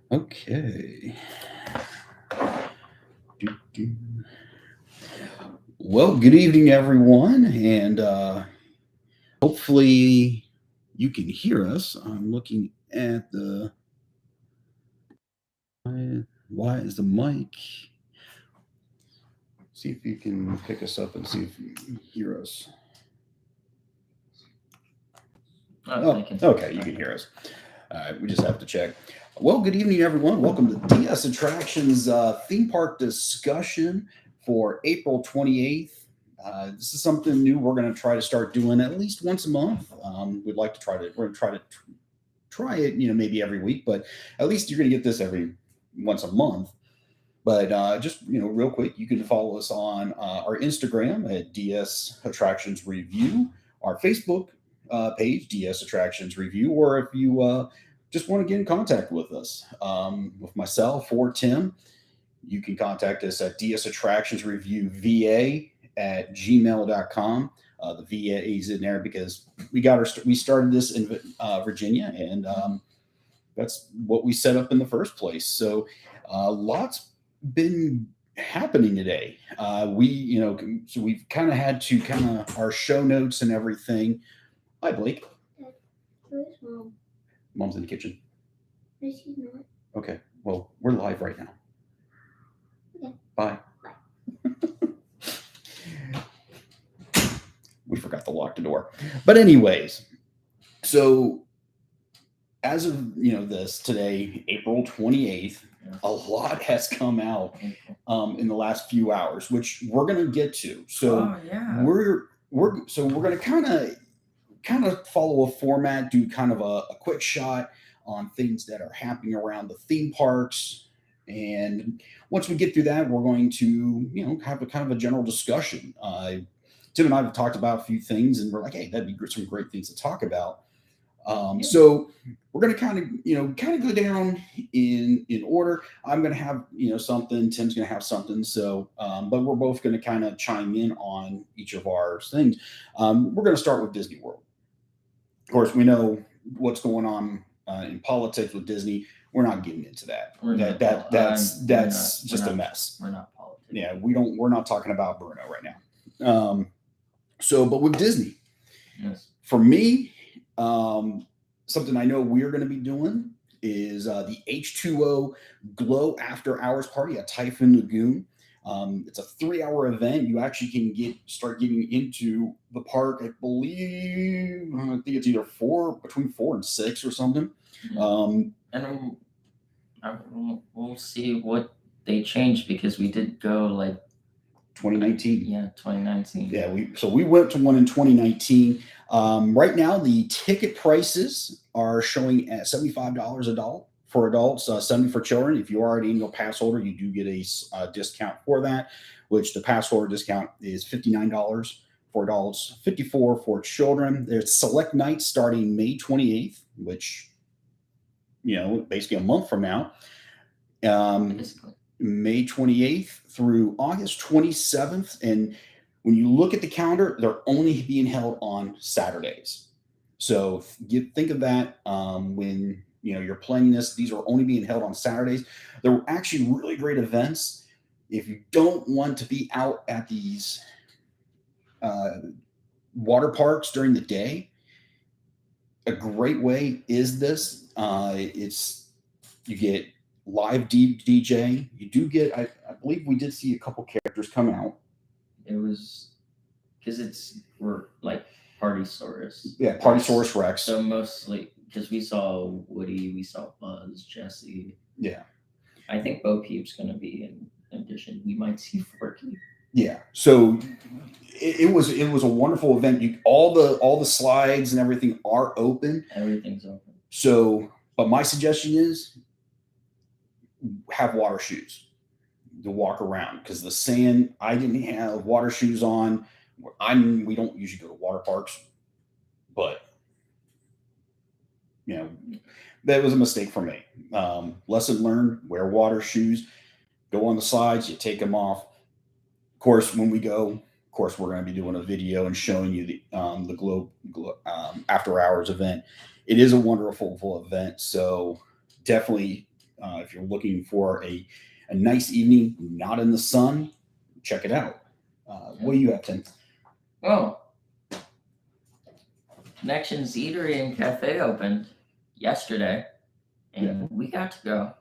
Okay. Well, good evening, everyone, and hopefully you can hear us. I'm looking at the. Why is the mic? See if you can pick us up and see if you can hear us. Oh, okay, you can hear us. All right, we just have to check. Well, good evening, everyone. Welcome to DS Attractions theme park discussion for April 28th. This is something new we're going to try to start doing at least once a month. We're going to try it, maybe every week, but at least you're going to get this every once a month. But just real quick, you can follow us on our Instagram at DS Attractions Review, our Facebook page, DS Attractions Review, or if you just want to get in contact with us, with myself or Tim, you can contact us at DS Attractions Review VA at gmail.com. The VA is in there because we started this in Virginia, and that's what we set up in the first place. So lots been happening today. So we've kind of had to our show notes and everything. Hi, Blake. Where's Mom? Mom's in the kitchen. No, she's not. Okay. Well, we're live right now. Okay. Bye. We forgot to lock the door. But anyways, so as of this today, April 28th, a lot has come out in the last few hours, which we're going to get to. So we're going to kind of follow a format, do kind of a quick shot on things that are happening around the theme parks. And once we get through that, we're going to have a kind of a general discussion. Tim and I have talked about a few things, and we're like, hey, that'd be some great things to talk about. So we're going to kind of go down in order. I'm going to have, something, Tim's going to have something. So, but we're both going to kind of chime in on each of our things. We're going to start with Disney World. Of course, we know what's going on in politics with Disney. We're not getting into that. That's just a mess. We're not politics. Yeah, we're not talking about Bruno right now. But with Disney, yes, for me, something I know we're going to be doing is the H2O Glow After Hours Party at Typhoon Lagoon. It's a 3-hour event. You actually can start getting into the park. I think it's either between 4 and 6 or something. And we'll see what they changed, because we did go like 2019. Yeah, 2019. Yeah, we went to one in 2019. Right now, the ticket prices are showing at $75 adult for adults, $70 for children. If you are an annual pass holder, you do get a discount for that, which the pass holder discount is $59 for adults, $54 for children. There's select nights starting May 28th, which basically a month from now. May 28th through August 27th. And when you look at the calendar, they're only being held on Saturdays. So think of that when you're planning this. These are only being held on Saturdays. There were actually really great events. If you don't want to be out at these water parks during the day, a great way is this. You get live DJ. You do get, I believe we did see a couple characters come out. It was because we're like Partysaurus. Yeah, Partysaurus Rex. So mostly because we saw Woody, we saw Buzz, Jesse. Yeah. I think Bo Peep's going to be in addition. We might see Forky. Yeah. So it was a wonderful event. All the slides and everything are open. Everything's open. So, but my suggestion is have water shoes to walk around, because the sand, I didn't have water shoes on. We don't usually go to water parks, but that was a mistake for me. Lesson learned: wear water shoes. Go on the slides. You take them off. Of course, when we go, we're going to be doing a video and showing you the Glow After Hours event. It is a wonderful event, so definitely If you're looking for a nice evening, not in the sun, check it out. What do you have, Tim? Well, Connections Eatery and Cafe opened yesterday, and we got to go.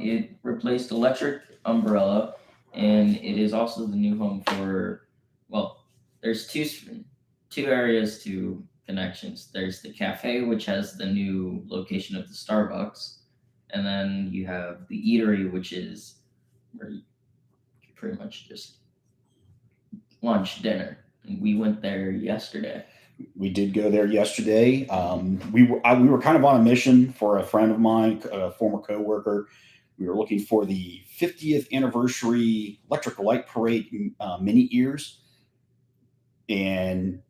It replaced Electric Umbrella, and it is also the new home for, well, there's two areas to Connections. There's the cafe, which has the new location of the Starbucks, and then you have the eatery, which is where you can pretty much just lunch, dinner. And we went there yesterday. We did go there yesterday. We were kind of on a mission for a friend of mine, a former coworker. We were looking for the 50th anniversary Electric Light Parade mini ears, and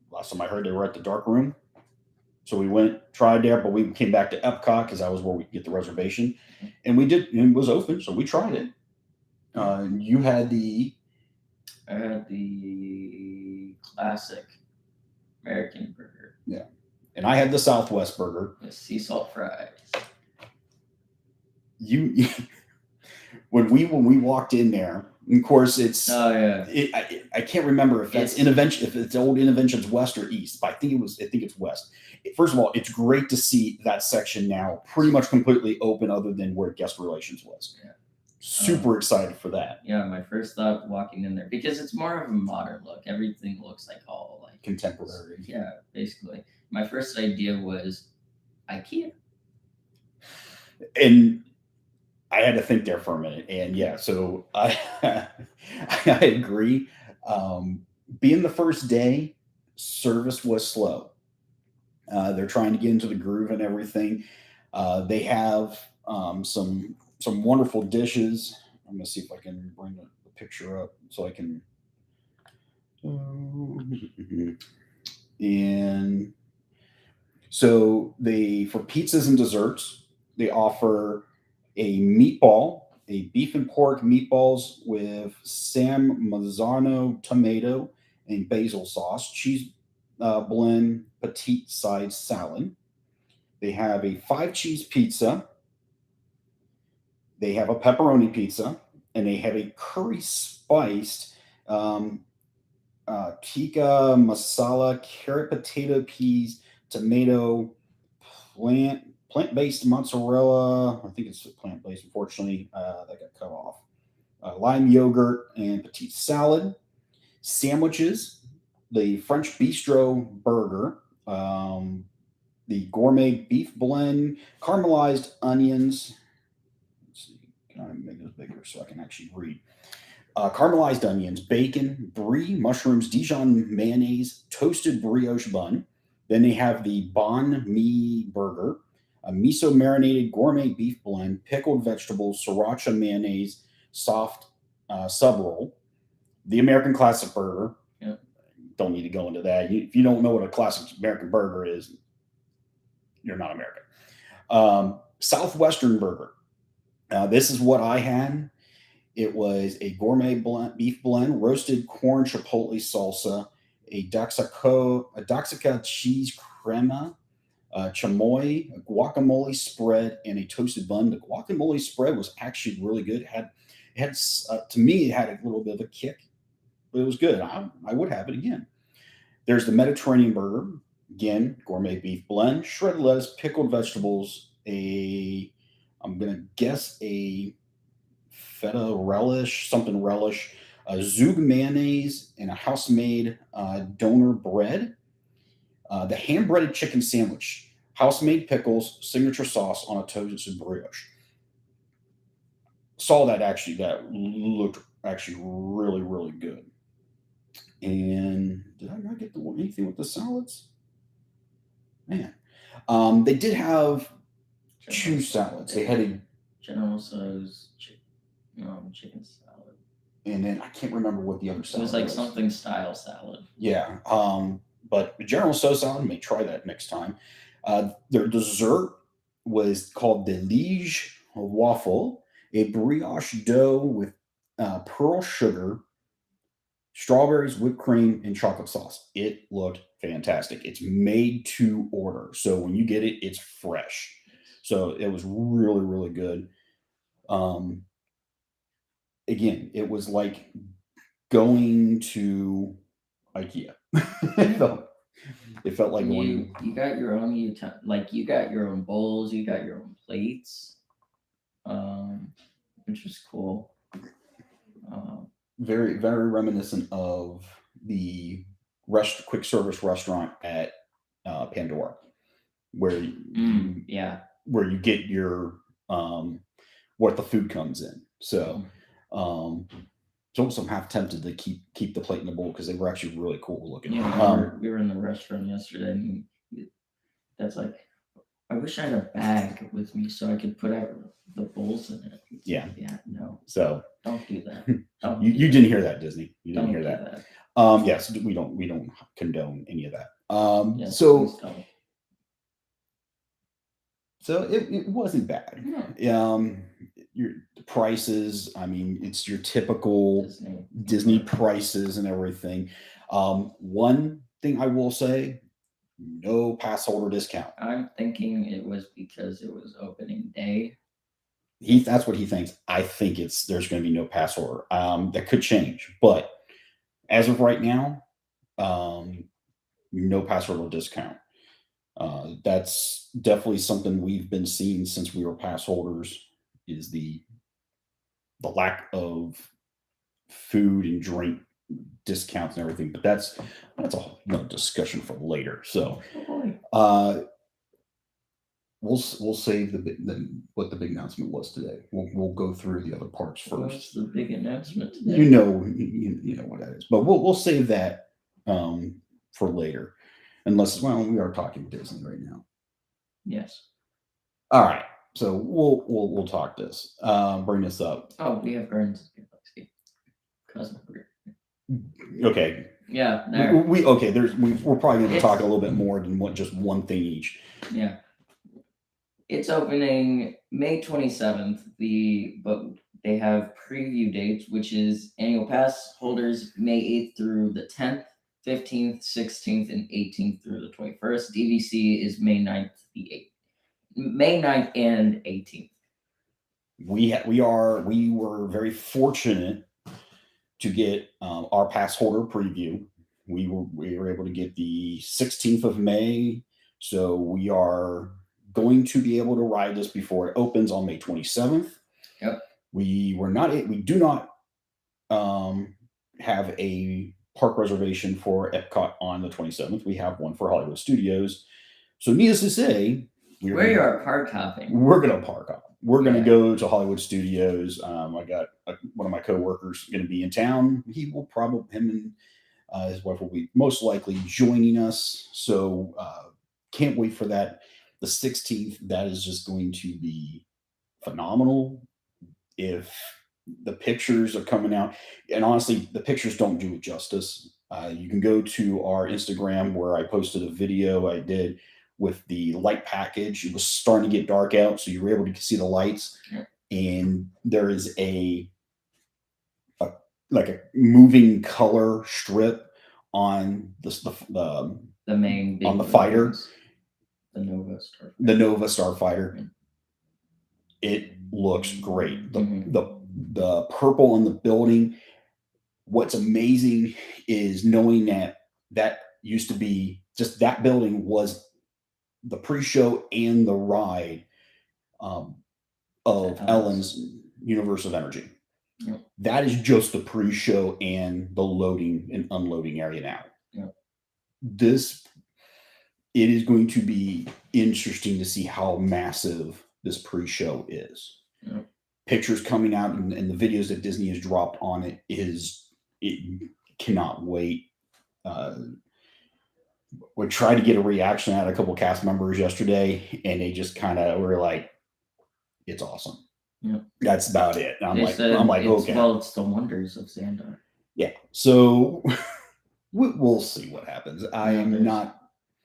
last time I heard, they were at the dark room. So we went, tried there, but we came back to Epcot because that was where we get the reservation, and we did. And it was open, so we tried it. You had the. I had the classic American burger. Yeah, and I had the Southwest burger. With sea salt fries. You when we walked in there, of course it's. Oh yeah. I can't remember if that's Intervention, if it's old Interventions West or East, but I think it's West. First of all, it's great to see that section now pretty much completely open, other than where guest relations was. Yeah. Super excited for that. Yeah, my first thought walking in there, because it's more of a modern look. Everything looks like all like Contemporary. Yeah, basically. My first idea was IKEA. And I had to think there for a minute. And yeah, so I agree. Being the first day, service was slow. They're trying to get into the groove and everything. They have some wonderful dishes. I'm gonna see if I can bring the picture up so I can. And so for pizzas and desserts, they offer a beef and pork meatballs with San Marzano tomato and basil sauce, cheese blend petite side salad. They have a 5-cheese pizza. They have a pepperoni pizza, and they have a curry spiced tikka masala, carrot, potato, peas, tomato, plant-based mozzarella. I think it's plant-based. Unfortunately, that got cut off. Lime yogurt and petite salad. Sandwiches. The French Bistro burger. The gourmet beef blend, caramelized onions. Let's see, can I make this bigger so I can actually read? Caramelized onions, bacon, brie, mushrooms, Dijon mayonnaise, toasted brioche bun. Then they have the banh mi burger, a miso marinated gourmet beef blend, pickled vegetables, sriracha mayonnaise, soft sub roll. The American classic burger. Yeah. Don't need to go into that. If you don't know what a classic American burger is, you're not American. Southwestern burger. This is what I had. It was a gourmet beef blend, roasted corn chipotle salsa, a Daxica cheese crema, chamoy, a guacamole spread, and a toasted bun. The guacamole spread was actually really good. It had to me, it had a little bit of a kick, but it was good. I would have it again. There's the Mediterranean burger. Again, gourmet beef blend, shredded lettuce, pickled vegetables, I'm going to guess a feta relish, a Zug mayonnaise, and a house-made doner bread. The hand-breaded chicken sandwich, house-made pickles, signature sauce on a toasted brioche. Saw that actually. That looked actually really, really good. And did I not get anything with the salads? Man, they did have two salads. They had a General Tso's chicken salad. And then I can't remember what the other salad was. It was like something style salad. Yeah. But the General Tso salad, may try that next time. Their dessert was called the Liege Waffle, a brioche dough with pearl sugar, strawberries, whipped cream, and chocolate sauce. It looked fantastic. It's made to order. So when you get it, it's fresh. So it was really, really good. Again, it was like going to IKEA. It felt like going. You got your own you got your own bowls, you got your own plates, which was cool. Very, very reminiscent of the quick service restaurant at Pandora, where where you get your what the food comes in. So so I'm half tempted to keep the plate in the bowl because they were actually really cool looking. Yeah, we were in the restaurant yesterday, and that's like, I wish I had a bag with me so I could put out the bowls in it. Yeah. No. So don't do that. You didn't hear that, Disney. You didn't hear that. Yes, we don't condone any of that. Yes, so it wasn't bad. Yeah. Your prices, I mean, it's your typical Disney prices and everything. One thing I will say, no pass holder discount. I'm thinking it was because it was opening day. That's what he thinks. I think there's going to be no pass holder. That could change, but as of right now, no pass holder discount. That's definitely something we've been seeing since we were pass holders, is the lack of food and drink discounts and everything. But that's a whole discussion for later. So we'll save what the big announcement was today. We'll go through the other parts first. What's the big announcement today? You know what that is, but we'll save that for later. Unless, we are talking Disney right now. Yes. All right. So we'll talk this. Bring this up. Oh, we have Guardians of the Galaxy. Cousin. Okay. Yeah. We're probably going to talk a little bit more than just one thing each. Yeah. It's opening May 27th. But they have preview dates, which is annual pass holders May 8th through the 10th. 15th, 16th, and 18th through the 21st. DVC is May 9th, May 9th and 18th. We were very fortunate to get our pass holder preview. We were able to get the 16th of May, so we are going to be able to ride this before it opens on May 27th. Yep. We do not have a park reservation for Epcot on the 27th. We have one for Hollywood Studios. So needless to say, we're park hopping. We're going to park hop. We're going to go to Hollywood Studios. I got one of my coworkers going to be in town. He will him and his wife will be most likely joining us. So can't wait for that. The 16th, that is just going to be phenomenal. If the pictures are coming out, and honestly, the pictures don't do it justice. You can go to our Instagram where I posted a video I did with the light package. It was starting to get dark out, so you were able to see the lights. Yeah. And there is a moving color strip on the main on the fighter, the Nova Starfighter. Mm-hmm. It looks great. The purple on the building. What's amazing is knowing that used to be just that building was the pre-show and the ride of Ellen's Universe of Energy. Yep. That is just the pre-show and the loading and unloading area now. Yep. It is going to be interesting to see how massive this pre-show is. Yep. Pictures coming out and the videos that Disney has dropped on it cannot wait. We tried to get a reaction out of a couple cast members yesterday, and they just kind of were like, "It's awesome." Yeah, that's about it. And I'm like, okay. Well, it's the wonders of Xandar. Yeah, so we'll see what happens.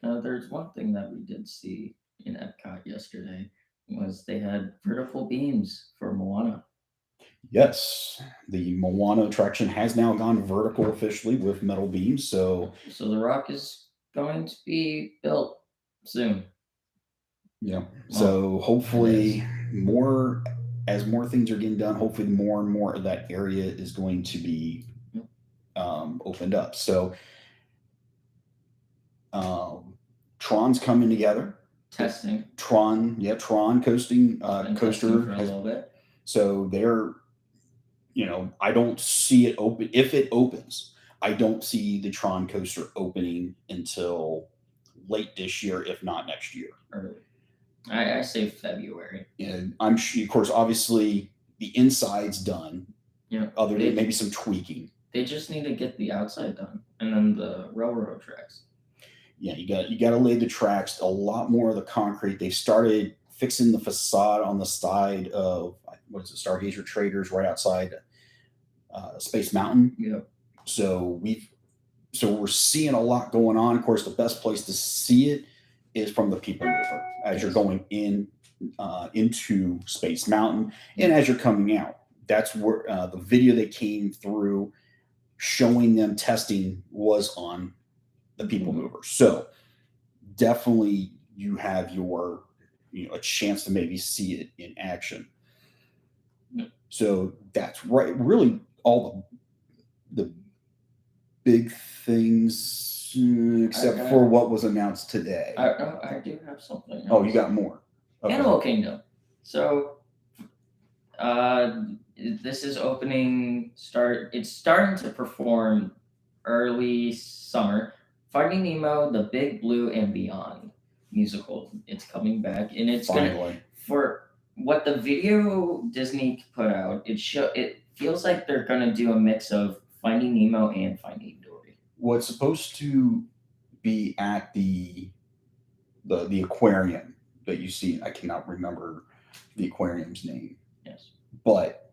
There's one thing that we did see in Epcot yesterday was they had vertical beams for Moana. Yes, the Moana attraction has now gone vertical officially with metal beams. So the rock is going to be built soon. Yeah. So hopefully more as more things are getting done, hopefully more and more of that area is going to be opened up. So Tron's coming together. Testing. Tron coasting Been coaster testing for a has, little bit. so they're, I don't see it open. If it opens, I don't see the Tron coaster opening until late this year, if not next year. Early. I say February. And I'm sure, of course, obviously the inside's done. Yeah. Other than maybe some tweaking. They just need to get the outside done, and then the railroad tracks. Yeah, you got to lay the tracks. A lot more of the concrete. They started fixing the facade on the side of Stargazer Traders right outside Space Mountain. Yeah. So we're seeing a lot going on. Of course, the best place to see it is from the people mover as you're going into Space Mountain and as you're coming out. That's where the video that came through showing them testing was on the people mover. So definitely you have your a chance to maybe see it in action. So that's right. Really, all the big things, except for what was announced today. I do have something else. Oh, you got more. Okay. Animal Kingdom. So this is opening it's starting to perform early summer. Finding Nemo, The Big Blue and Beyond musical. It's coming back, and it's gonna, for what the video Disney put out, it feels like they're gonna do a mix of Finding Nemo and Finding Dory. What's supposed to be at the aquarium that you see, I cannot remember the aquarium's name. Yes. But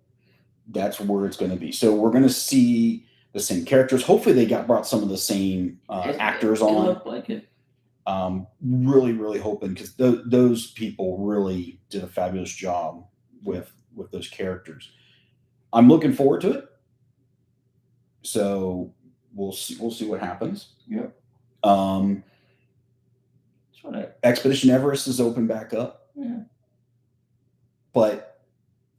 that's where it's going to be. So we're going to see the same characters. Hopefully they brought some of the same actors on. It looked like it. Really, really hoping, because those people really did a fabulous job with those characters. I'm looking forward to it. So we'll see what happens. Yep. Expedition Everest is open back up. Yeah. But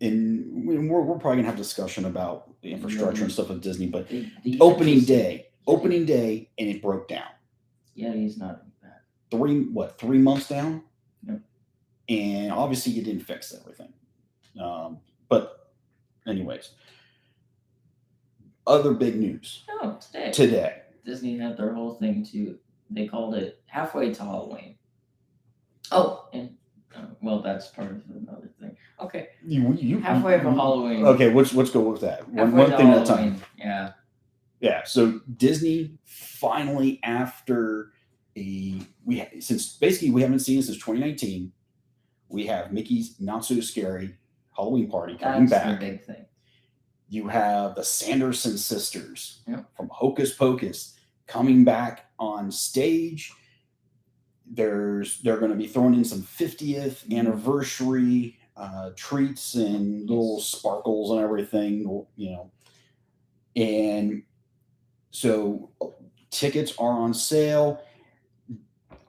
we're probably gonna have a discussion about the infrastructure and stuff with Disney. But the opening day, and it broke down. Yeah, he's not bad. 3 months down. Yep. And obviously you didn't fix everything. But anyways, other big news. Oh, today. Disney had their whole thing too. They called it Halfway to Halloween. Oh, and well, that's part of another thing. Okay. You halfway to Halloween. Okay, let's go with that. One thing at a time. Yeah. Yeah. So Disney finally, after since basically we haven't seen it since 2019, we have Mickey's Not So Scary Halloween Party coming back. That's the big thing. You have the Sanderson sisters from Hocus Pocus coming back on stage. They're going to be throwing in some 50th anniversary treats and little sparkles and everything, and so tickets are on sale.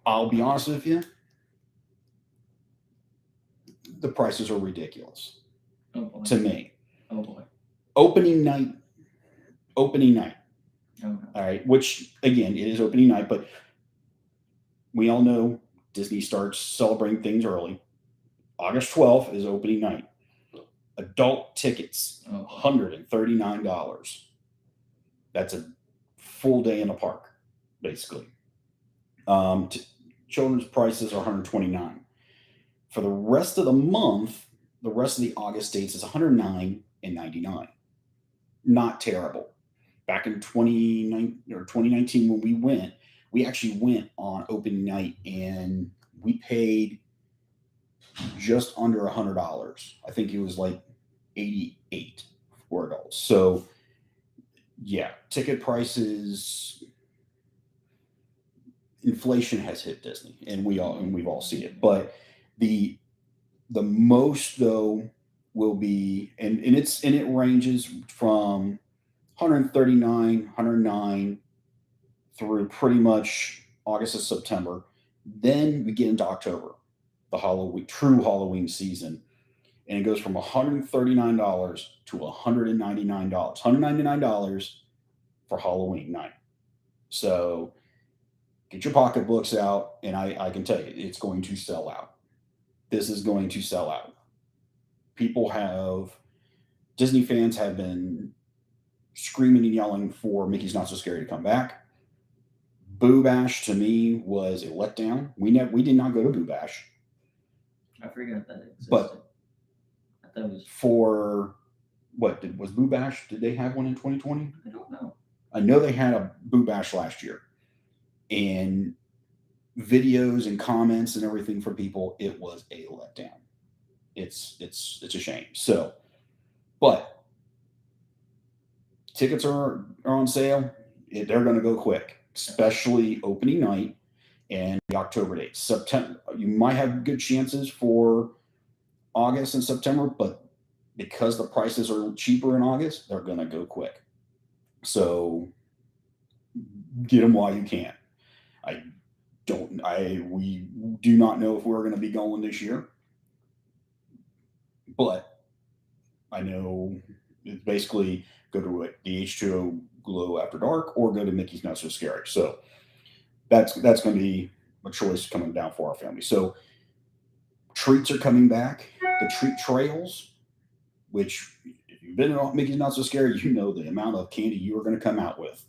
I'll be honest with you, the prices are ridiculous to me. Oh boy. Opening night. Okay. All right, which again, it is opening night, but we all know Disney starts celebrating things early. August 12th is opening night. Adult tickets, $139. That's a full day in the park, basically. Children's prices are $129. For the rest of the month, the rest of the August dates is $109 and $99. Not terrible. Back in 2019 when we went, we actually went on opening night and we paid just under $100. I think it was like $88 for adults. So yeah, ticket prices, inflation has hit Disney, and we've all seen it. But the most though will be, and it ranges from 139, 109 through pretty much August and September. Then we get into October. the Halloween true Halloween season, and it goes from $139 to $199. $199 for Halloween night. So get your pocketbooks out, and I can tell you, it's going to sell out. This is going to sell out. Disney fans have been screaming and yelling for Mickey's Not So Scary to come back. Boo Bash to me was a letdown. We did not go to Boo Bash. I forgot that existed. But I thought it was for was Boo Bash? Did they have one in 2020? I don't know. I know they had a Boo Bash last year, and videos and comments and everything from people, it was a letdown. It's a shame. So, but tickets are on sale. They're going to go quick, especially opening night and the October date. September, you might have good chances for August and September, but because the prices are cheaper in August, they're going to go quick. So get them while you can. We do not know if we're going to be going this year, but I know it's basically go to the H2O Glow After Dark or go to Mickey's Not So Scary. So that's going to be a choice coming down for our family. So treats are coming back. The treat trails, which if you've been to Mickey's Not So Scary, you know the amount of candy you are going to come out with.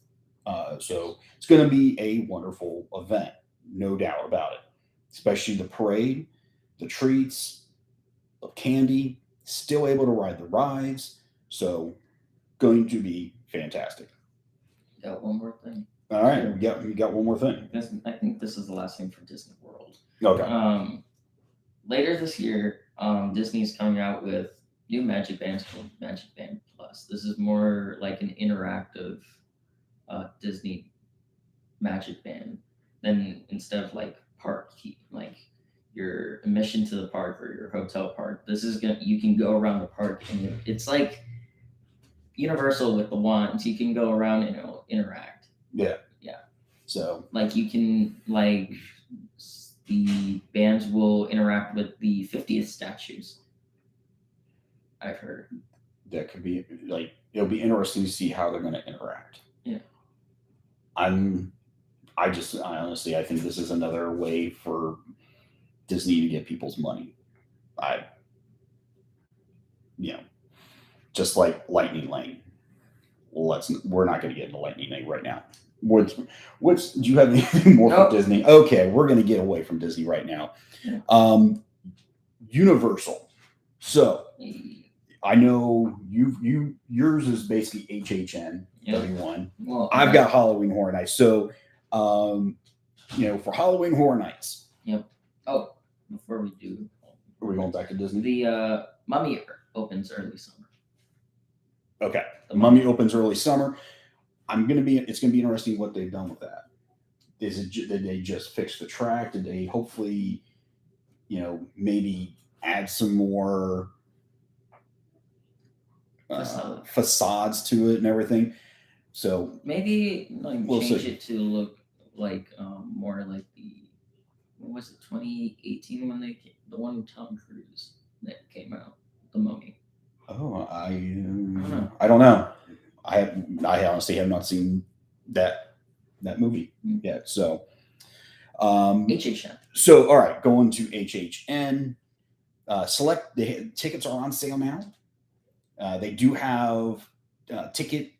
So it's going to be a wonderful event, no doubt about it. Especially the parade, the treats, the candy, still able to ride the rides. So going to be fantastic. Got one more thing. All right, we got one more thing. I think this is the last thing for Disney World. Okay. Later this year, Disney's coming out with new Magic Bands called Magic Band Plus. This is more like an interactive Disney Magic Band than instead of like park key, like your admission to the park or your hotel park. This is you can go around the park and it's like Universal with the wands. You can go around and it'll interact. Yeah. Yeah. So like you can the bands will interact with the 50th statues. I've heard. That could be it'll be interesting to see how they're going to interact. Yeah. I honestly, I think this is another way for Disney to get people's money. Just like Lightning Lane. We're not going to get into Lightning Lane right now. Do you have anything more for Disney? Okay, we're going to get away from Disney right now. Yeah. Universal. So I know yours is basically HHN31. Well, I've got Halloween Horror Nights. So, for Halloween Horror Nights. Yep. Oh, before we do, are we going back to Disney? The Mummy opens early summer. Okay, the Mummy opens early summer. It's gonna be interesting what they've done with that. Did they just fix the track? Did they hopefully, maybe add some more facades to it and everything? So maybe we'll change see. it to look like more like what was it, 2018 when the one with Tom Cruise that came out, the Mummy. Oh, I don't know. I honestly have not seen that movie yet. So, HHN. So, all right, going to HHN. The tickets are on sale now. They do have ticket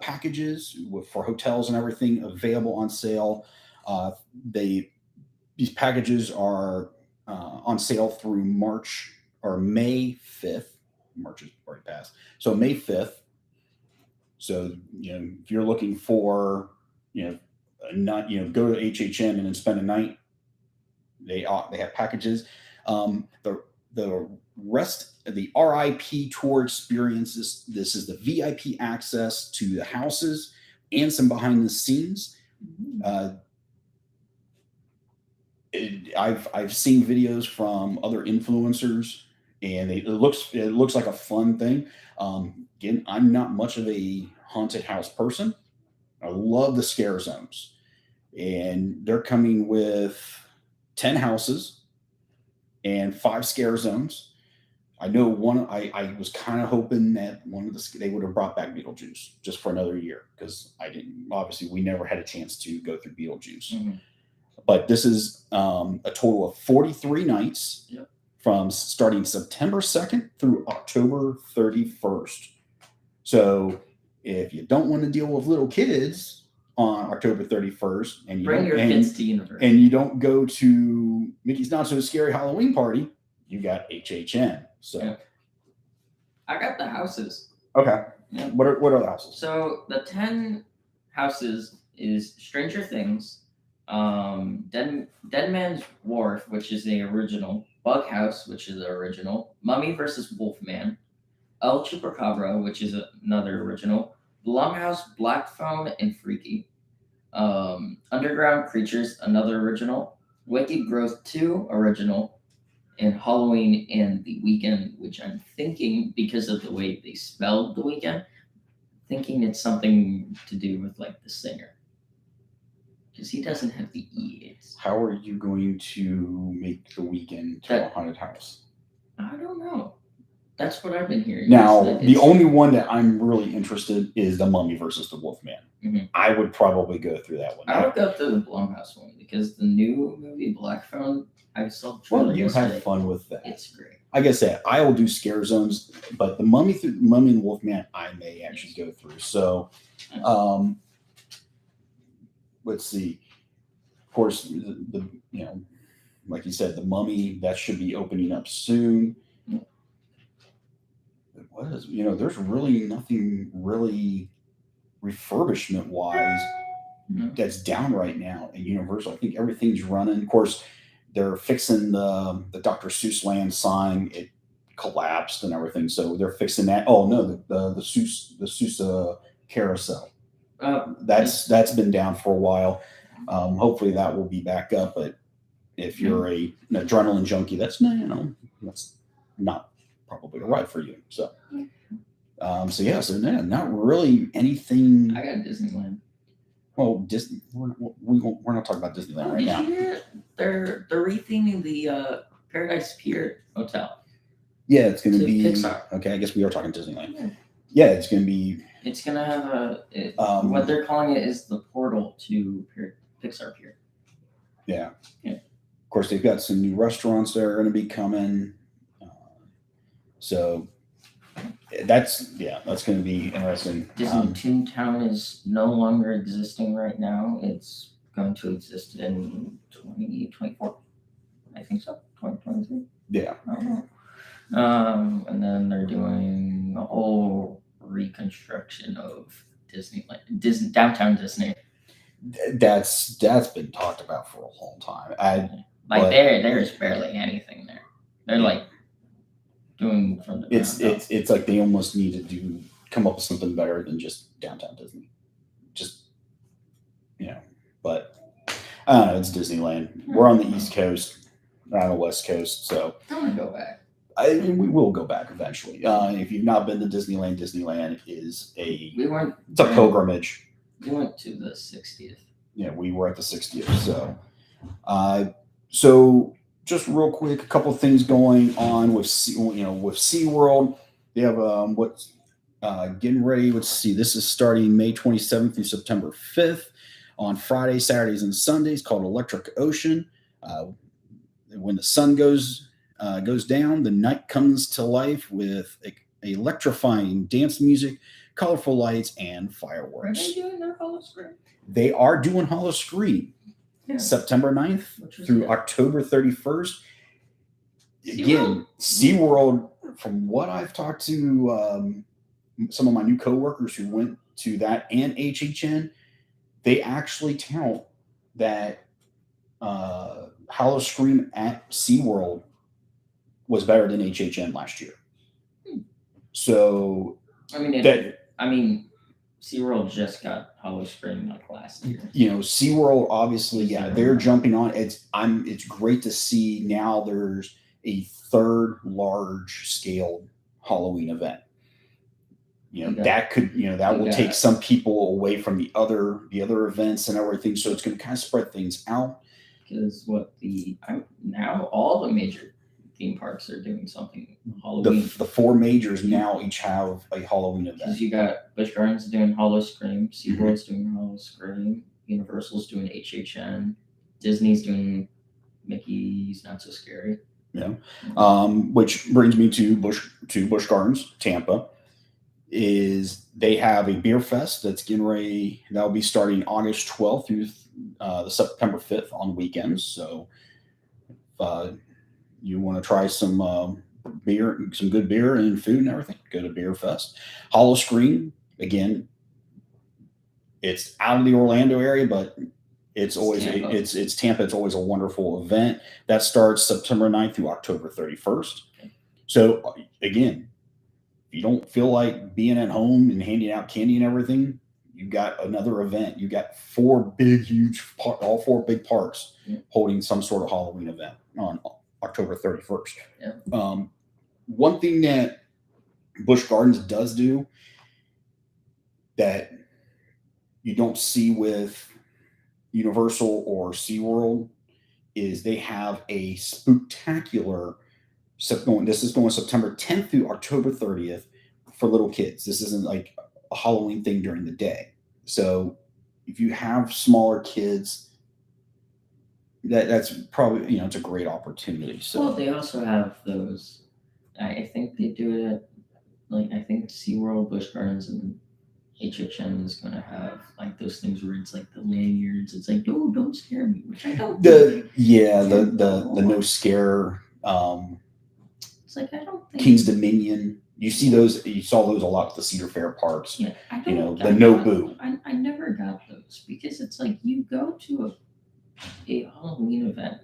packages for hotels and everything available on sale. These packages are on sale through May 5th. March is already passed. So May 5th. So, if you're looking for, go to HHN and then spend a night, they have packages. The rest of the RIP tour experiences, this is the VIP access to the houses and some behind the scenes. I've seen videos from other influencers, and it looks like a fun thing. Again, I'm not much of a haunted house person. I love the scare zones, and they're coming with 10 houses, and 5 scare zones. I know one. I was kind of hoping that one of they would have brought back Beetlejuice just for another year, because I didn't. Obviously, we never had a chance to go through Beetlejuice. Mm-hmm. But this is a total of 43 nights, yep, from starting September 2nd through October 31st. So if you don't want to deal with little kids on October 31st, and you bring your kids to Universal, and you don't go to Mickey's Not So Scary Halloween Party, you got HHN. So yeah. I got the houses. Okay. Yeah. What are the houses? So the 10 houses is Stranger Things, Dead Man's Wharf, which is the original, Bug House, which is the original, Mummy versus Wolfman, El Chupacabra, which is another original, Blumhouse, Black Phone, and Freaky, Underground Creatures, another original, Wicked Growth 2, original, and Halloween and The Weekend, which I'm thinking, because of the way they spelled The Weekend, thinking it's something to do with like the singer, because he doesn't have the E. How are you going to make The Weekend to a haunted house? I don't know. That's what I've been hearing. Now, the only one that I'm really interested is the Mummy versus the Wolfman. Mm-hmm. I would probably go through that one. I would go through the Blumhouse one, because the new movie Black Phone, I saw. Well, you have fun with that. It's great. Like I said, I will do scare zones, but the Mummy and Wolfman, I may actually go through. So, let's see. Of course, the like you said, the Mummy, that should be opening up soon. What is, there's really nothing really refurbishment wise that's down right now at Universal. I think everything's running. Of course, they're fixing the Dr. Seuss Land sign. It collapsed and everything, so they're fixing that. Oh no, the Seuss carousel. That's been down for a while. Hopefully that will be back up. But if you're an adrenaline junkie, that's not probably a ride for you. So, so not really anything. I got Disneyland. Well, Disney. We're not talking about Disneyland right now. Did you hear they're retheming the Paradise Pier Hotel? Yeah, it's going to be Pixar. Okay, I guess we are talking Disneyland. Yeah, it's going to be. It's going to have what they're calling it is the portal to Pixar Pier. Yeah. Yeah. Of course, they've got some new restaurants that are going to be coming. So that's going to be interesting. Disney Toontown is no longer existing right now. It's going to exist in 2024. I think so. 2023. Yeah. I don't know. And then they're doing a whole reconstruction of Disneyland, downtown Disney. That's been talked about for a long time. There's barely anything there. They're like doing from the it's like they almost need to come up with something better than just downtown Disney. But I don't know. It's Disneyland. We're on the East Coast, not on the West Coast, so I want to go back. We will go back eventually. If you've not been to Disneyland, Disneyland is it's a pilgrimage. We went to the 60th. Yeah, we were at the 60th. So just real quick, a couple of things going on with SeaWorld. They have getting ready. Let's see. This is starting May 27th through September 5th on Fridays, Saturdays, and Sundays, called Electric Ocean. When the sun goes down, the night comes to life with electrifying dance music, colorful lights, and fireworks. Are they doing their holo screen? They are doing holo screen. Yeah. September 9th through October 31st. Again, SeaWorld, from what I've talked to some of my new coworkers who went to that and HHN, they actually tout that Holo Scream at SeaWorld was better than HHN last year. So SeaWorld just got Holo Scream like last year. SeaWorld obviously, they're jumping on. It's great to see now there's a third large scale Halloween event. That will take some people away from the other events and everything. So it's going to kind of spread things out. Because now all the major theme parks are doing something The Halloween. 4 majors now each have a Halloween event. Because you got Busch Gardens doing Hollow Scream, SeaWorld's doing Hollow Scream, Universal's doing HHN, Disney's doing Mickey's Not So Scary. Yeah. Which brings me to Busch Gardens, Tampa. Is they have a beer fest that's getting ready. That'll be starting August 12th through the September 5th on weekends. So if you want to try some beer, some good beer and food and everything, go to Beer Fest. Hollow Screen, again, it's out of the Orlando area, but it's always Tampa. It's Tampa. It's always a wonderful event that starts September 9th through October 31st. So again, if you don't feel like being at home and handing out candy and everything, you got another event. You got 4 big, all 4 big parks holding some sort of Halloween event on October 31st. Yeah. One thing that Busch Gardens does do that you don't see with Universal or SeaWorld is they have a spooktacular. This is going September 10th through October 30th for little kids. This isn't like a Halloween thing during the day. So if you have smaller kids, that's probably, it's a great opportunity. So Well, they also have those. I think they do it at, like, I think SeaWorld, Busch Gardens, and HHN is going to have like those things where it's like the lanyards. It's like, oh, don't scare me, which I don't. the no scare. It's like, I don't think King's Dominion. You see those. You saw those a lot at the Cedar Fair parks. Yeah, I don't. The no boo. I never got those because it's like you go to a Halloween event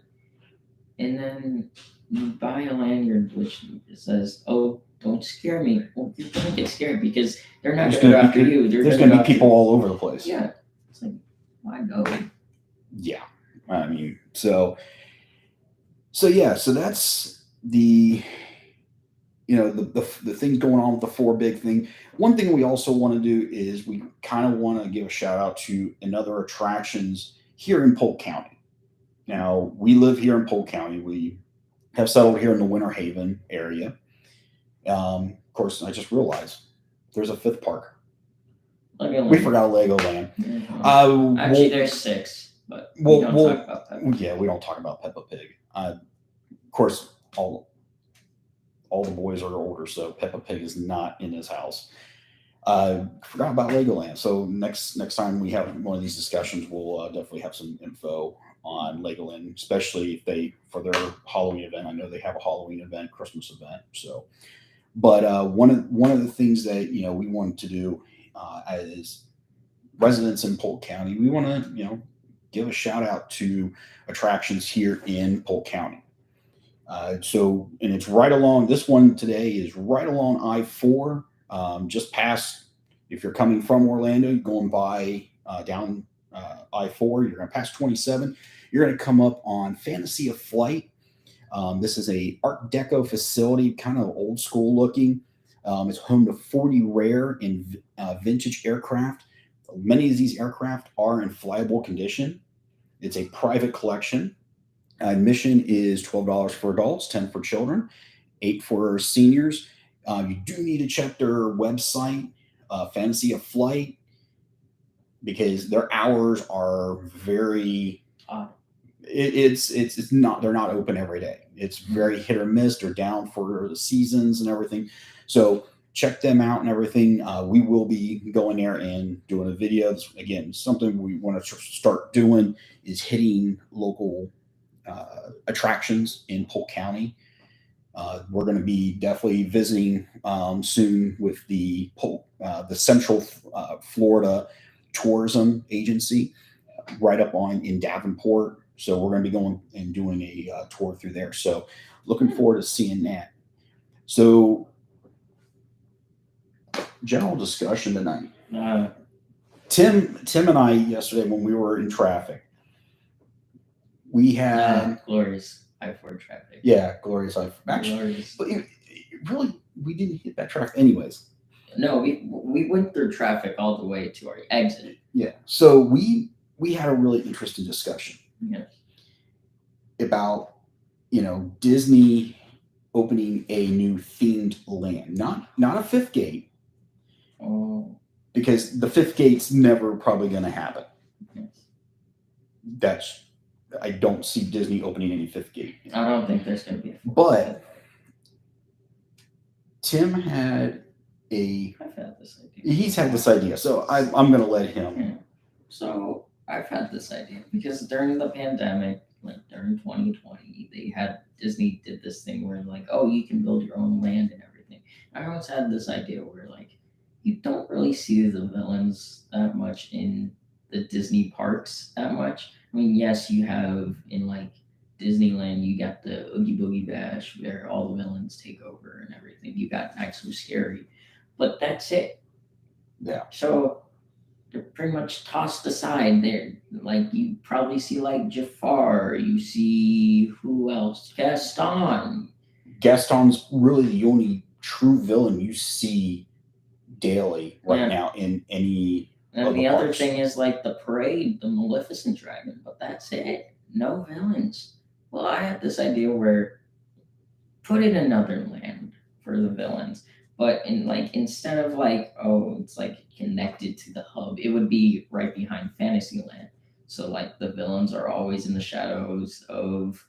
and then you buy a lanyard which says, "Oh, don't scare me." Well, you're gonna get scared because they're not going to go after you. There's going to be people all over the place. Yeah, it's like, why go? Yeah, I mean, so that's the. The things going on with the 4 big thing. One thing we also want to do is we kind of want to give a shout out to another attractions here in Polk County. Now, we live here in Polk County. We have settled here in the Winter Haven area. Of course, I just realized there's a 5th park. We forgot Legoland. Mm-hmm. Actually, there's 6, but we don't talk about Peppa. Yeah, we don't talk about Peppa Pig. Of course, all the boys are older, so Peppa Pig is not in his house. Forgot about Legoland. So next time we have one of these discussions, we'll definitely have some info on Legoland, especially if for their Halloween event. I know they have a Halloween event, Christmas event. So, but one of the things that we wanted to do as residents in Polk County, we want to give a shout out to attractions here in Polk County. And it's right along, this one today is right along I-4, just past, if you're coming from Orlando, going by down I-4, you're going to pass 27. You're going to come up on Fantasy of Flight. This is a Art Deco facility, kind of old school looking. It's home to 40 rare and vintage aircraft. Many of these aircraft are in flyable condition. It's a private collection. Admission is $12 for adults, $10 for children, $8 for seniors. You do need to check their website, Fantasy of Flight, because their hours are very. It's not. They're not open every day. It's very hit or miss. They're down for the seasons and everything. So check them out and everything. We will be going there and doing a video. Again, something we want to start doing is hitting local attractions in Polk County. We're going to be definitely visiting soon with the Central Florida Tourism Agency right up in Davenport. So we're going to be going and doing a tour through there. So looking forward to seeing that. So general discussion tonight. Tim and I yesterday when we were in traffic, we had glorious I-4 traffic. Yeah, glorious I-4. Actually, but really, we didn't hit that traffic anyways. No, we went through traffic all the way to our exit. Yeah. So we had a really interesting discussion. Yes. About Disney opening a new themed land, not a fifth gate, because the fifth gate's never probably going to happen. Yes. I don't see Disney opening any fifth gate. I don't think there's going to be a fourth. But Tim had I've had this idea. He's had this idea, so I'm going to let him. Yeah. So I've had this idea because during the pandemic, like during 2020, Disney did this thing where like, oh, you can build your own land and everything. I always had this idea where like you don't really see the villains that much in the Disney parks that much. I mean, yes, you have in like Disneyland, you got the Oogie Boogie Bash where all the villains take over and everything. You got Acts So Scary, but that's it. Yeah. So they're pretty much tossed aside there. Like you probably see like Jafar, you see who else? Gaston. Gaston's really the only true villain you see daily right now in any. And the other thing is like the parade, the Maleficent Dragon, but that's it. No villains. Well, I had this idea where put in another land for the villains. But instead of like, oh, it's like connected to the hub, it would be right behind Fantasyland. So like the villains are always in the shadows of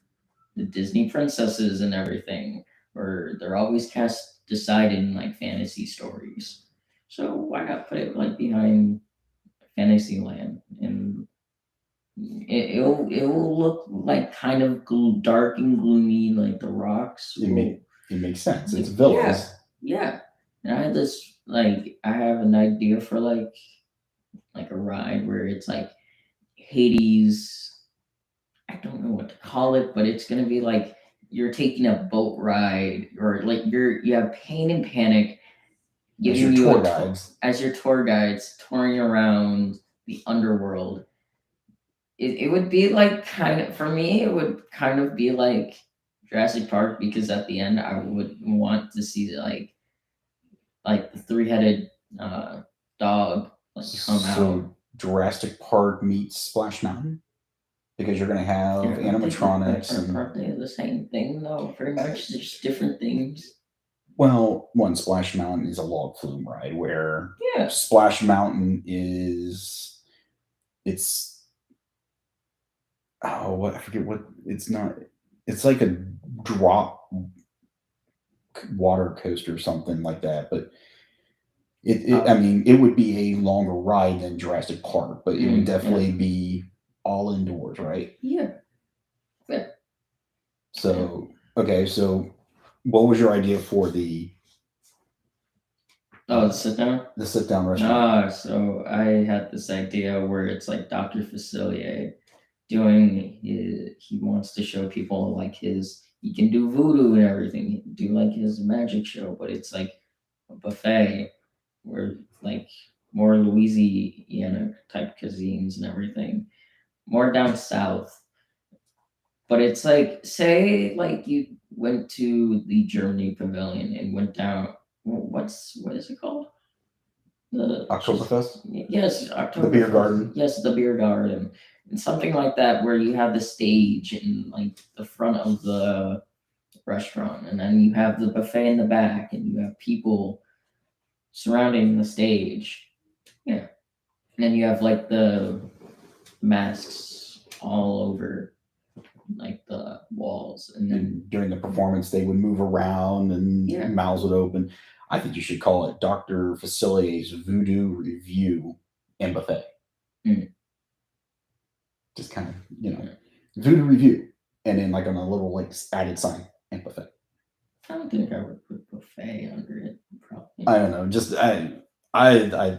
the Disney princesses and everything, or they're always cast decided in like fantasy stories. So why not put it like behind Fantasyland, and it will look like kind of dark and gloomy, like the rocks. It makes sense. It's villains. Yeah. And I had this I have an idea for like a ride where it's like Hades. I don't know what to call it, but it's gonna be like you're taking a boat ride, or like you have Pain and Panic giving you as your tour guides touring around the underworld. It would be like for me, it would kind of be like Jurassic Park, because at the end I would want to see like the three-headed dog come out. Jurassic Park meets Splash Mountain, because you're going to have animatronics. Aren't they the same thing though? Pretty much just different things. Well, Splash Mountain is a log flume ride, where Splash Mountain I forget what it's not. It's like a drop water coaster or something like that, but I mean, it would be a longer ride than Jurassic Park, but it would definitely be all indoors, right? Yeah. So, okay, so what was your idea for the sit down? The sit down restaurant. So I had this idea where it's like Dr. Facilier doing he wants to show people like he can do voodoo and everything. He can do like his magic show, but it's like a buffet where like more Louisiana type cuisines and everything. More down south. But it's like, say like you went to the Germany pavilion and went down, what is it called? The Oktoberfest? Yes, Oktoberfest. The beer garden. Yes, the beer garden. And something like that, where you have the stage in like the front of the restaurant, and then you have the buffet in the back, and you have people surrounding the stage. Yeah. And then you have like the masks all over like the walls, and then during the performance they would move around and mouths would open. I think you should call it Dr. Facilier's Voodoo Review and Buffet. Just kind of, Voodoo Review, and then like on a little like added sign, and Buffet. I don't think I would put buffet under it. Probably. I don't know. Just I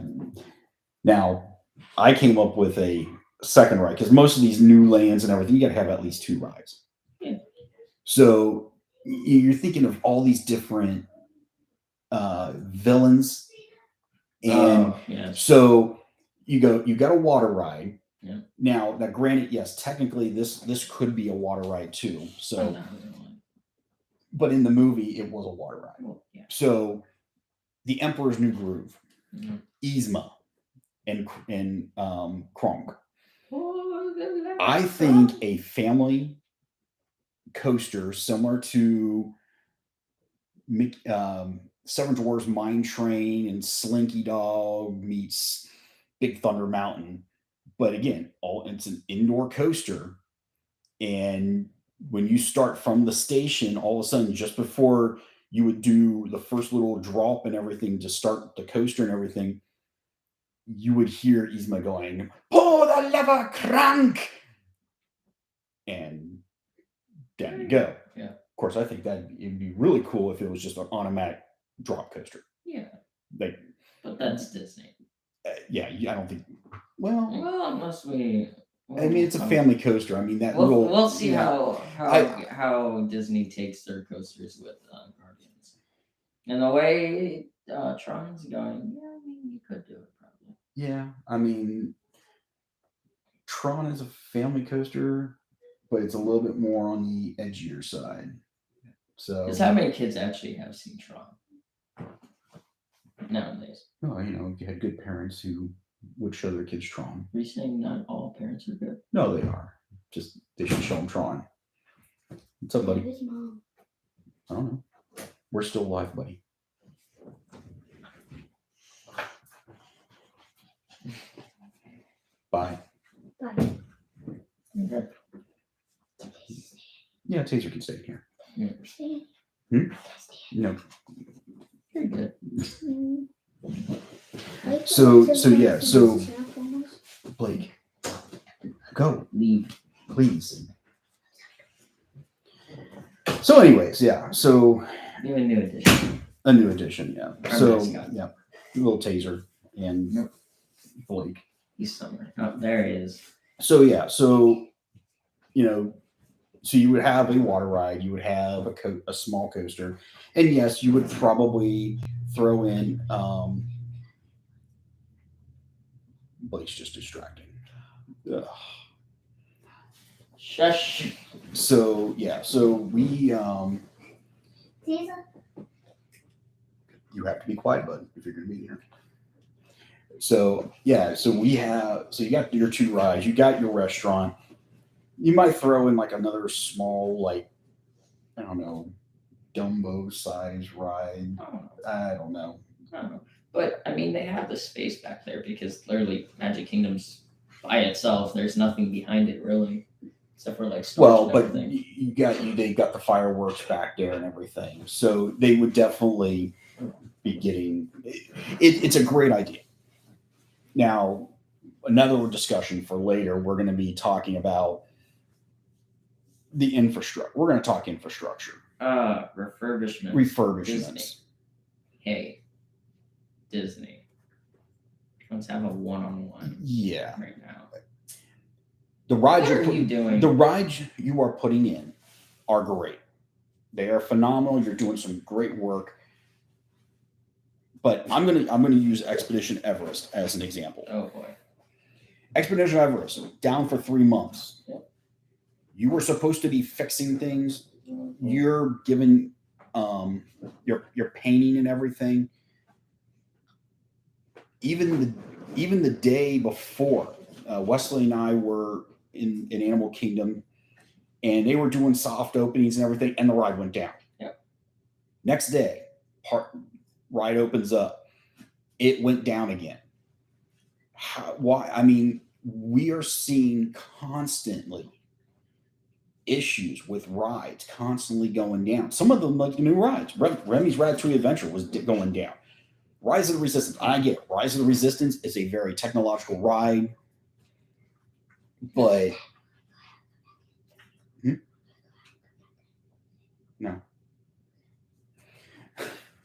now I came up with a second ride, because most of these new lands and everything, you got to have at least 2 rides. Yeah. So you're thinking of all these different villains, and so you got a water ride. Yeah. Now, granted, yes, technically this could be a water ride too. So, but in the movie, it was a water ride. Well, yeah. So, the Emperor's New Groove, Yzma, and Kronk. I think a family coaster similar to Seven Dwarfs Mine Train and Slinky Dog meets Big Thunder Mountain. But again, it's an indoor coaster. And when you start from the station, all of a sudden, just before you would do the first little drop and everything to start the coaster and everything, you would hear Yzma going, "Pull the lever, crank!" And down you go. Yeah. Of course, I think that it'd be really cool if it was just an automatic drop coaster. Yeah. Like, but that's Disney. Yeah, I don't think. Well, unless we. I mean, it's a family coaster. I mean, that we'll see how Disney takes their coasters with Guardians. And the way Tron's going, yeah, I mean, you could do it probably. Yeah, I mean, Tron is a family coaster, but it's a little bit more on the edgier side. So, because how many kids actually have seen Tron nowadays? Oh, you had good parents who would show their kids Tron. Are you saying not all parents are good? No, they are. Just they should show them Tron. What's up, buddy? Where's Mom? I don't know. We're still alive, buddy. Bye. Bye. Okay. Yeah, Taser can stay here. Stay. No. Very good. So Blake, go. Leave. Please. So anyways, yeah. So You have a new edition. a new edition, yeah. Our So mascot. yeah, a little Taser and Blake. He's somewhere. Oh, there he is. So yeah, so so you would have a water ride, you would have a small coaster, and yes, you would probably throw in. Blake's just distracting. Ugh. Shush. So yeah, so we Caesar. you have to be quiet, bud, if you're gonna be here. So yeah, so you got your two rides, you got your restaurant. You might throw in like another small, like, I don't know, Dumbo size ride. I don't know. But I mean, they have the space back there because literally Magic Kingdom's by itself. There's nothing behind it really, except for like storage. Well, and but everything. they got the fireworks back there and everything, so they would definitely be getting. It's a great idea. Now, another discussion for later. We're going to be talking about the infrastructure. We're going to talk infrastructure. Refurbishments. Disney. Hey, Disney. Let's have a one-on-one. Yeah. Right now. The rides What are you doing? The rides you are putting in are great. They are phenomenal. You're doing some great work. But I'm gonna use Expedition Everest as an example. Oh boy. Expedition Everest down for 3 months. Yep. You were supposed to be fixing things. You're giving you're painting and everything. Even the day before, Wesley and I were in Animal Kingdom, and they were doing soft openings and everything, and the ride went down. Yep. Next day, ride opens up. It went down again. Why? I mean, we are seeing constantly issues with rides constantly going down. Some of them, like the new rides. Remy's Ratatouille Adventure was going down. Rise of the Resistance. I get it. Rise of the Resistance is a very technological ride, but no.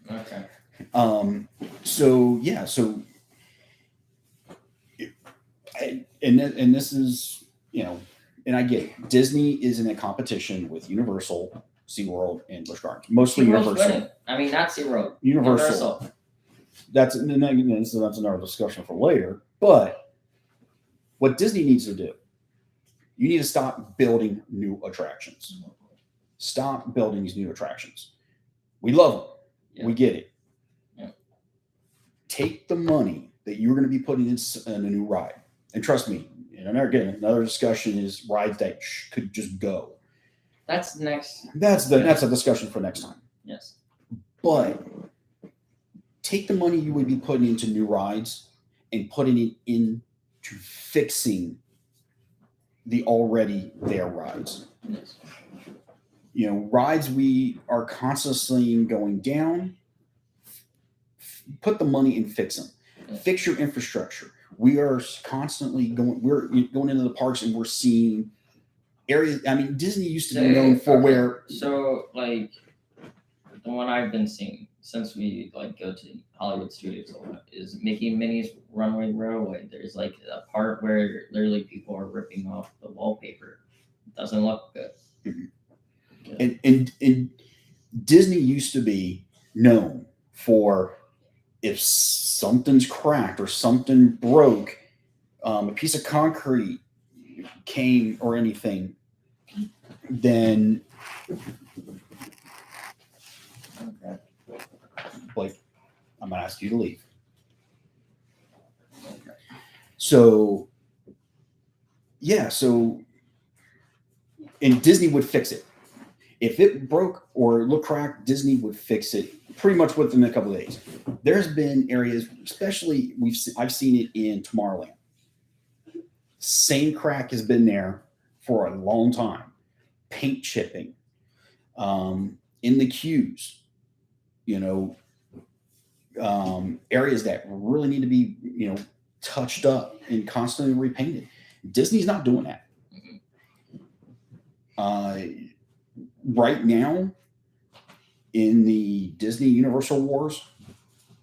Okay. So yeah. So, and this is and I get it. Disney is in a competition with Universal, SeaWorld, and Busch Gardens. Mostly SeaWorld's Universal. winning. I mean, not SeaWorld. Universal. That's another discussion for later. But what Disney needs to do, you need to stop building new attractions. Stop building these new attractions. We love them. Yeah. We get it. Yeah. Take the money that you're going to be putting in a new ride. And trust me, another discussion is rides that could just go. That's next. That's a discussion for next time. Yes. But take the money you would be putting into new rides and putting it into fixing the already there rides. Yes. Rides we are constantly going down. Put the money and fix them. Fix your infrastructure. We are constantly going. We're going into the parks and we're seeing areas. I mean, Disney used to be known for where. So, like, the one I've been seeing since we go to Hollywood Studios a lot is Mickey and Minnie's Runaway Railway. There's like a part where literally people are ripping off the wallpaper. It doesn't look good. And Disney used to be known for if something's cracked or something broke, a piece of concrete came or anything, then I'm gonna ask you to leave. Okay. So and Disney would fix it. If it broke or looked cracked, Disney would fix it pretty much within a couple of days. There's been areas, especially I've seen it in Tomorrowland. Same crack has been there for a long time. Paint chipping, in the queues, areas that really need to be, touched up and constantly repainted. Disney's not doing that. Right now, in the Disney Universal Wars,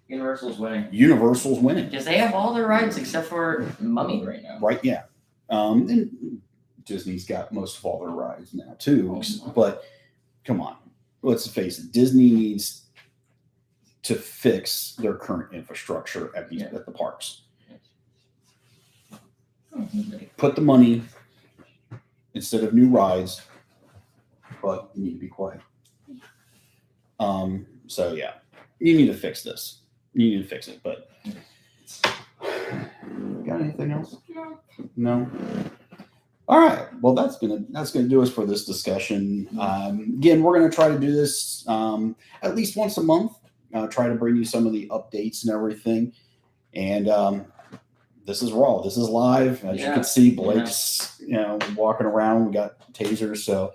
Universal's winning. Universal's winning. Because they have all their rides except for Mummy right now. Right, yeah. And Disney's got most of all their rides now, too. But come on, let's face it, Disney needs to fix their current infrastructure at the parks. Put the money instead of new rides, but you need to be quiet. So yeah, you need to fix this. You need to fix it, but got anything else? No. All right. Well, that's gonna do us for this discussion. Again, we're gonna try to do this at least once a month. Try to bring you some of the updates and everything. And this is raw. This is live. As you can see, Blake's walking around. We got tasers. So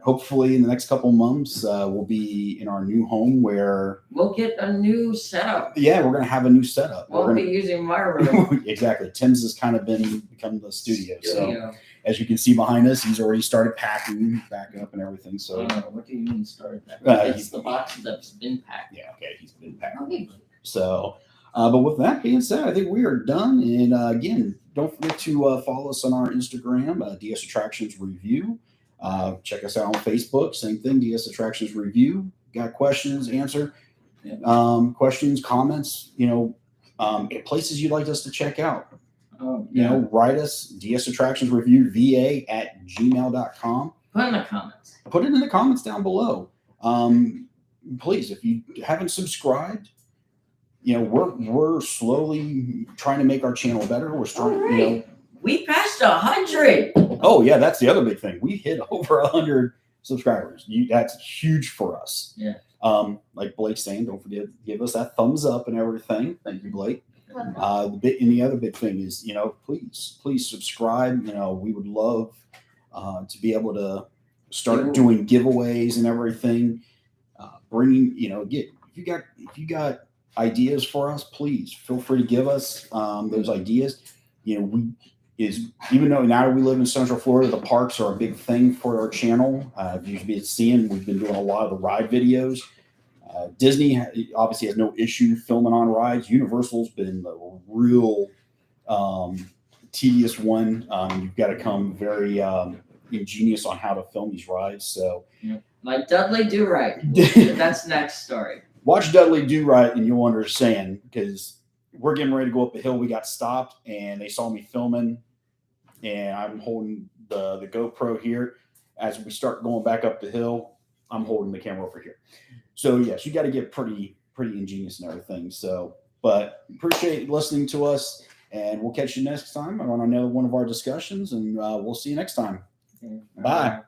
hopefully in the next couple months, we'll be in our new home where we'll get a new setup. Yeah, we're gonna have a new setup. We'll be using my room. Exactly. Tim's has kind of become the studio. So as you can see behind us, he's already started packing back up and everything. So what do you mean started packing? That's the box that's been packed. Yeah, okay, he's been packed. Okay. So but with that being said, I think we are done. And again, don't forget to follow us on our Instagram, DS Attractions Review. Check us out on Facebook. Same thing, DS Attractions Review. Got questions, answer. Questions, comments, places you'd like us to check out. Write us, dsattractionsreviewva@gmail.com. Put in the comments. Put it in the comments down below. Please, if you haven't subscribed, we're slowly trying to make our channel better. We're trying, we passed 100. Oh yeah, that's the other big thing. We hit over 100 subscribers. That's huge for us. Yeah. Like Blake's saying, don't forget to give us that thumbs up and everything. Thank you, Blake. The other big thing is, please subscribe. We would love to be able to start doing giveaways and everything. Bringing, if you got ideas for us, please feel free to give us those ideas. Even though now we live in Central Florida, the parks are a big thing for our channel. You've been seeing, we've been doing a lot of the ride videos. Disney obviously has no issue filming on rides. Universal's been a real tedious one. You've got to come very ingenious on how to film these rides. So, like Dudley Do Right. That's next story. Watch Dudley Do Right, and you'll understand, because we're getting ready to go up the hill. We got stopped, and they saw me filming, and I'm holding the GoPro here. As we start going back up the hill, I'm holding the camera over here. So yes, you got to get pretty ingenious and everything. So, but appreciate listening to us, and we'll catch you next time on another one of our discussions, and we'll see you next time. Okay. Bye.